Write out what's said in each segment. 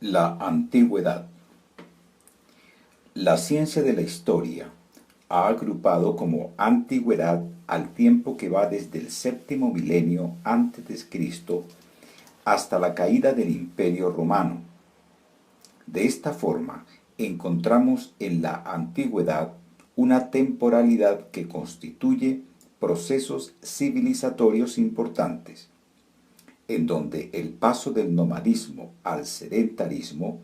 La antigüedad. La ciencia de la historia ha agrupado como antigüedad al tiempo que va desde el séptimo milenio antes de Cristo hasta la caída del Imperio Romano. De esta forma, encontramos en la antigüedad una temporalidad que constituye procesos civilizatorios importantes, en donde el paso del nomadismo al sedentarismo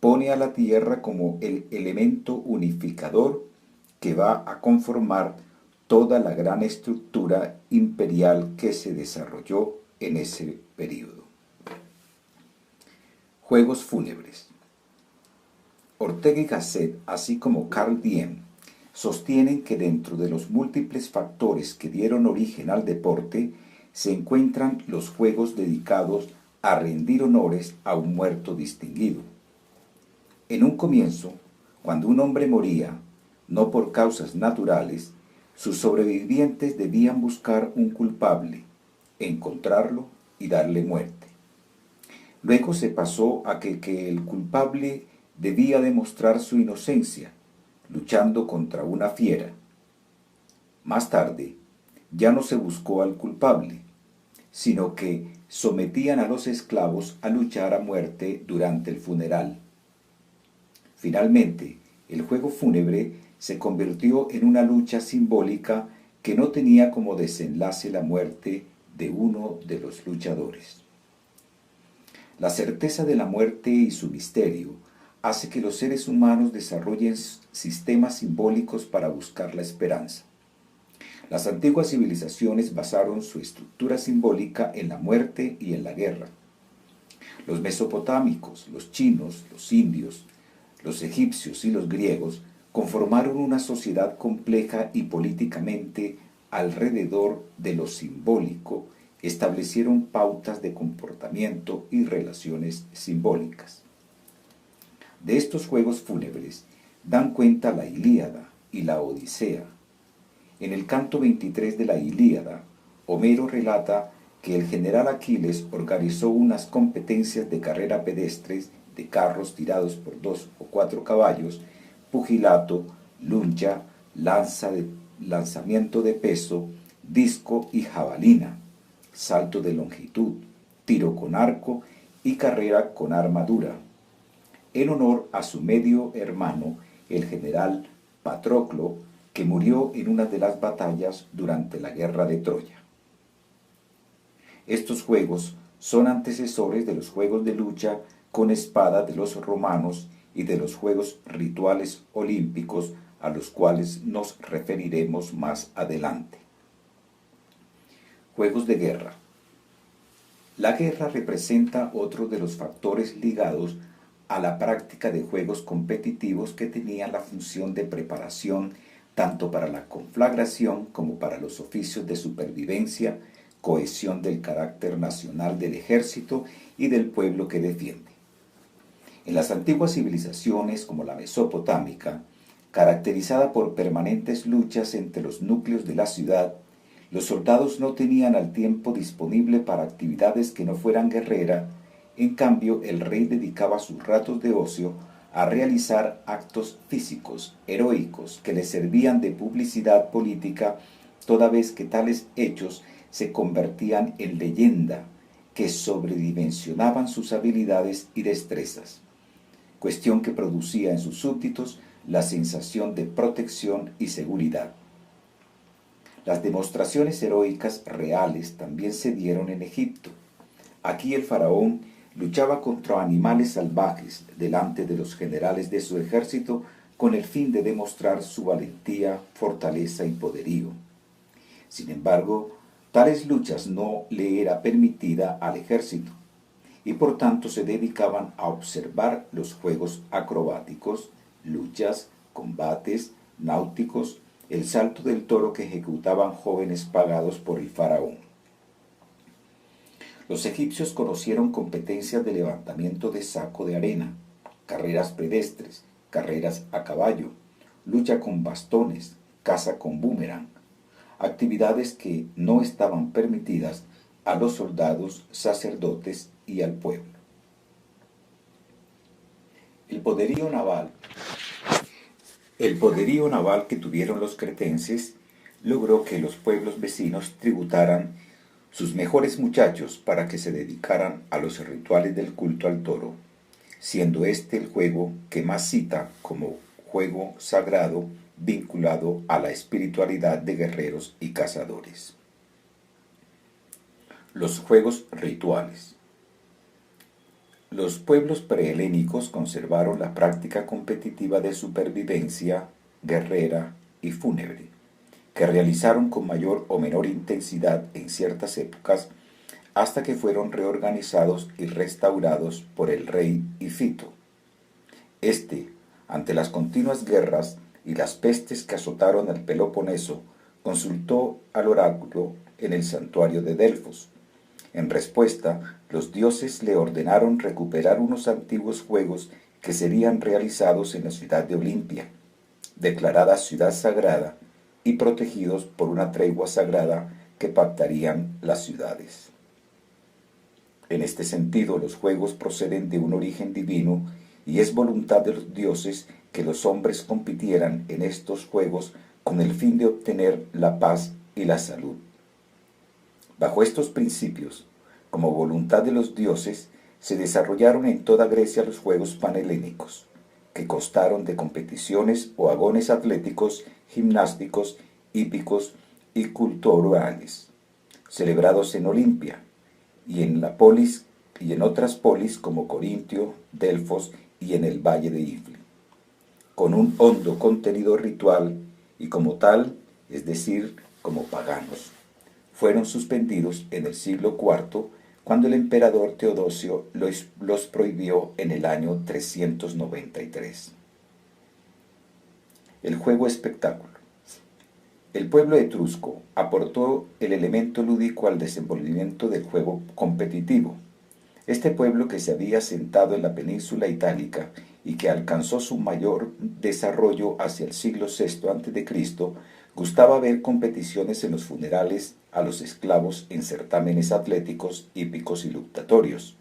pone a la tierra como el elemento unificador que va a conformar toda la gran estructura imperial que se desarrolló en ese período. Juegos fúnebres. Ortega y Gasset, así como Carl Diem, sostienen que dentro de los múltiples factores que dieron origen al deporte se encuentran los juegos dedicados a rendir honores a un muerto distinguido. En un comienzo, cuando un hombre moría, no por causas naturales, sus sobrevivientes debían buscar un culpable, encontrarlo y darle muerte. Luego se pasó a que el culpable debía demostrar su inocencia, luchando contra una fiera. Más tarde, ya no se buscó al culpable, sino que sometían a los esclavos a luchar a muerte durante el funeral. Finalmente, el juego fúnebre se convirtió en una lucha simbólica que no tenía como desenlace la muerte de uno de los luchadores. La certeza de la muerte y su misterio hace que los seres humanos desarrollen sistemas simbólicos para buscar la esperanza. Las antiguas civilizaciones basaron su estructura simbólica en la muerte y en la guerra. Los mesopotámicos, los chinos, los indios, los egipcios y los griegos conformaron una sociedad compleja y políticamente alrededor de lo simbólico establecieron pautas de comportamiento y relaciones simbólicas. De estos juegos fúnebres dan cuenta la Ilíada y la Odisea. En el canto 23 de la Ilíada, Homero relata que el general Aquiles organizó unas competencias de carrera pedestres de carros tirados por 2 o 4 caballos, pugilato, lucha, lanzamiento de peso, disco y jabalina, salto de longitud, tiro con arco y carrera con armadura, en honor a su medio hermano, el general Patroclo, que murió en una de las batallas durante la guerra de Troya. Estos juegos son antecesores de los juegos de lucha con espada de los romanos y de los juegos rituales olímpicos a los cuales nos referiremos más adelante. Juegos de guerra. La guerra representa otro de los factores ligados a la práctica de juegos competitivos que tenían la función de preparación tanto para la conflagración como para los oficios de supervivencia, cohesión del carácter nacional del ejército y del pueblo que defiende. En las antiguas civilizaciones como la mesopotámica, caracterizada por permanentes luchas entre los núcleos de la ciudad, los soldados no tenían al tiempo disponible para actividades que no fueran guerrera. En cambio, el rey dedicaba sus ratos de ocio a realizar actos físicos, heroicos, que le servían de publicidad política, toda vez que tales hechos se convertían en leyenda, que sobredimensionaban sus habilidades y destrezas, cuestión que producía en sus súbditos la sensación de protección y seguridad. Las demostraciones heroicas reales también se dieron en Egipto. Aquí el faraón luchaba contra animales salvajes delante de los generales de su ejército con el fin de demostrar su valentía, fortaleza y poderío. Sin embargo, tales luchas no le era permitida al ejército y por tanto se dedicaban a observar los juegos acrobáticos, luchas, combates, náuticos, el salto del toro que ejecutaban jóvenes pagados por el faraón. Los egipcios conocieron competencias de levantamiento de saco de arena, carreras pedestres, carreras a caballo, lucha con bastones, caza con boomerang, actividades que no estaban permitidas a los soldados, sacerdotes y al pueblo. El poderío naval. El poderío naval que tuvieron los cretenses logró que los pueblos vecinos tributaran sus mejores muchachos para que se dedicaran a los rituales del culto al toro, siendo este el juego que más cita como juego sagrado vinculado a la espiritualidad de guerreros y cazadores. Los juegos rituales. Los pueblos prehelénicos conservaron la práctica competitiva de supervivencia, guerrera y fúnebre, que realizaron con mayor o menor intensidad en ciertas épocas hasta que fueron reorganizados y restaurados por el rey Ifito. Este, ante las continuas guerras y las pestes que azotaron al Peloponeso, consultó al oráculo en el santuario de Delfos. En respuesta, los dioses le ordenaron recuperar unos antiguos juegos que serían realizados en la ciudad de Olimpia, declarada ciudad sagrada, y protegidos por una tregua sagrada que pactarían las ciudades. En este sentido, los juegos proceden de un origen divino y es voluntad de los dioses que los hombres compitieran en estos juegos con el fin de obtener la paz y la salud. Bajo estos principios, como voluntad de los dioses, se desarrollaron en toda Grecia los Juegos Panhelénicos, que constaron de competiciones o agones atléticos, gimnásticos, hípicos y culturales, celebrados en Olimpia y en la polis y en otras polis como Corintio, Delfos y en el valle de Ifli, con un hondo contenido ritual y como tal, es decir, como paganos. Fueron suspendidos en el siglo IV cuando el emperador Teodosio los prohibió en el año 393. El juego espectáculo. El pueblo etrusco aportó el elemento lúdico al desenvolvimiento del juego competitivo. Este pueblo, que se había asentado en la península itálica y que alcanzó su mayor desarrollo hacia el siglo VI a.C., gustaba ver competiciones en los funerales a los esclavos en certámenes atléticos, hípicos y luctatorios.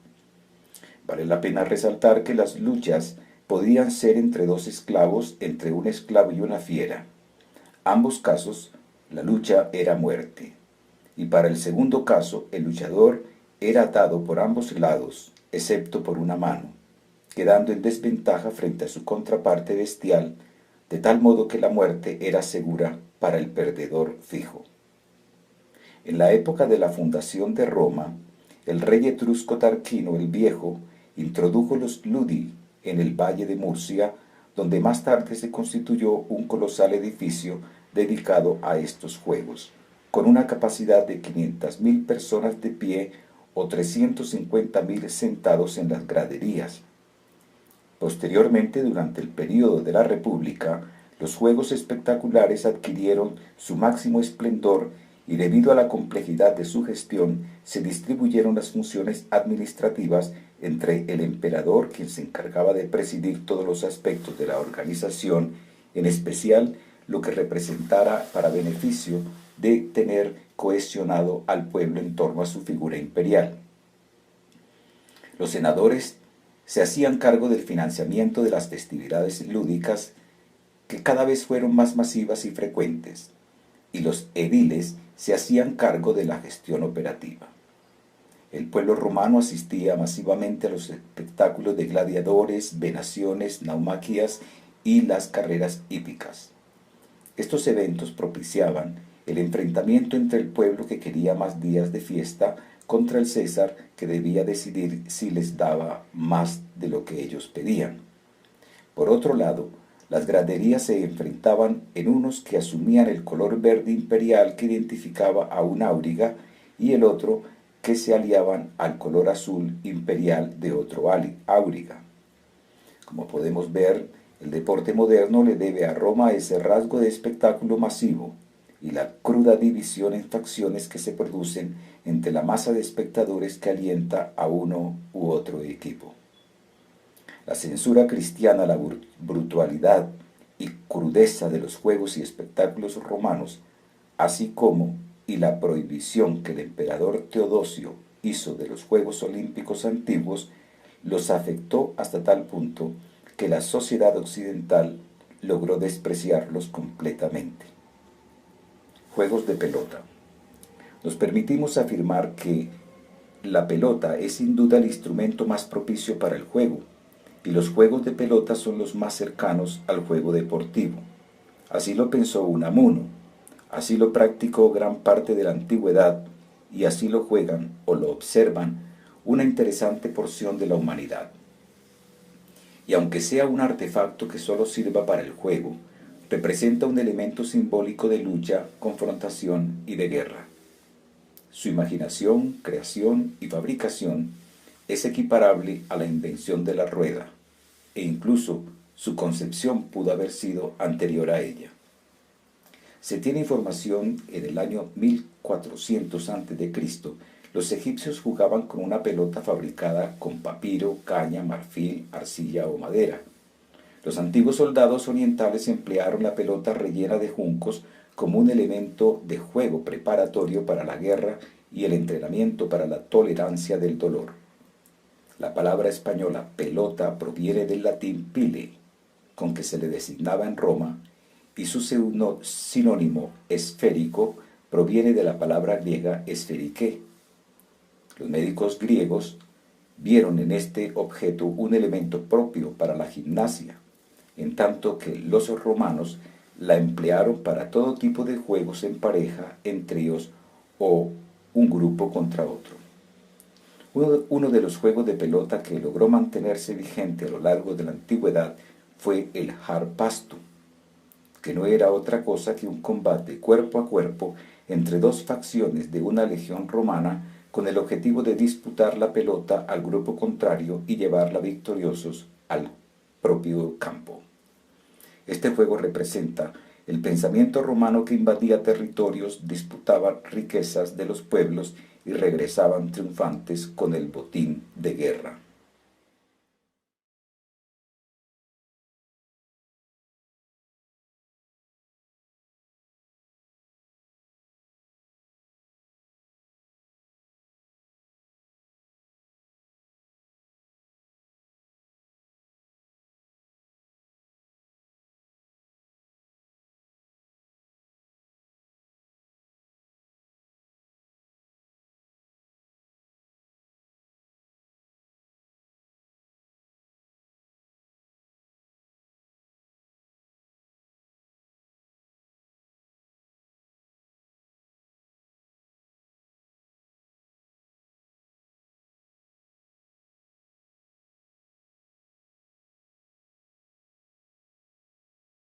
Vale la pena resaltar que las luchas podían ser entre dos esclavos, entre un esclavo y una fiera. Ambos casos, la lucha era muerte. Y para el segundo caso, el luchador era atado por ambos lados, excepto por una mano, quedando en desventaja frente a su contraparte bestial, de tal modo que la muerte era segura para el perdedor fijo. En la época de la fundación de Roma, el rey etrusco Tarquino el Viejo introdujo los ludi en el valle de Murcia, donde más tarde se constituyó un colosal edificio dedicado a estos juegos, con una capacidad de 500.000 personas de pie o 350.000 sentados en las graderías. Posteriormente, durante el período de la República, los juegos espectaculares adquirieron su máximo esplendor y debido a la complejidad de su gestión, se distribuyeron las funciones administrativas entre el emperador, quien se encargaba de presidir todos los aspectos de la organización, en especial lo que representara para beneficio de tener cohesionado al pueblo en torno a su figura imperial. Los senadores se hacían cargo del financiamiento de las festividades lúdicas, que cada vez fueron más masivas y frecuentes, y los ediles se hacían cargo de la gestión operativa. El pueblo romano asistía masivamente a los espectáculos de gladiadores, venaciones, naumaquias y las carreras hípicas. Estos eventos propiciaban el enfrentamiento entre el pueblo, que quería más días de fiesta, contra el César, que debía decidir si les daba más de lo que ellos pedían. Por otro lado, las graderías se enfrentaban en unos que asumían el color verde imperial que identificaba a un auriga y el otro que se aliaban al color azul imperial de otro auriga. Como podemos ver, el deporte moderno le debe a Roma ese rasgo de espectáculo masivo y la cruda división en facciones que se producen entre la masa de espectadores que alienta a uno u otro equipo. La censura cristiana a la brutalidad y crudeza de los juegos y espectáculos romanos, así como y la prohibición que el emperador Teodosio hizo de los Juegos Olímpicos antiguos, los afectó hasta tal punto que la sociedad occidental logró despreciarlos completamente. Juegos de pelota. Nos permitimos afirmar que la pelota es sin duda el instrumento más propicio para el juego, y los juegos de pelota son los más cercanos al juego deportivo. Así lo pensó Unamuno, así lo practicó gran parte de la antigüedad, y así lo juegan o lo observan una interesante porción de la humanidad. Y aunque sea un artefacto que solo sirva para el juego, representa un elemento simbólico de lucha, confrontación y de guerra. Su imaginación, creación y fabricación es equiparable a la invención de la rueda, e incluso su concepción pudo haber sido anterior a ella. Se tiene información en el año 1400 a.C., los egipcios jugaban con una pelota fabricada con papiro, caña, marfil, arcilla o madera. Los antiguos soldados orientales emplearon la pelota rellena de juncos como un elemento de juego preparatorio para la guerra y el entrenamiento para la tolerancia del dolor. La palabra española pelota proviene del latín pile, con que se le designaba en Roma, y su sinónimo esférico proviene de la palabra griega esferike. Los médicos griegos vieron en este objeto un elemento propio para la gimnasia, en tanto que los romanos la emplearon para todo tipo de juegos en pareja, en tríos o un grupo contra otro. Uno de los juegos de pelota que logró mantenerse vigente a lo largo de la antigüedad fue el harpasto, que no era otra cosa que un combate cuerpo a cuerpo entre dos facciones de una legión romana con el objetivo de disputar la pelota al grupo contrario y llevarla victoriosos al propio campo. Este juego representa el pensamiento romano que invadía territorios, disputaba riquezas de los pueblos y regresaban triunfantes con el botín de guerra.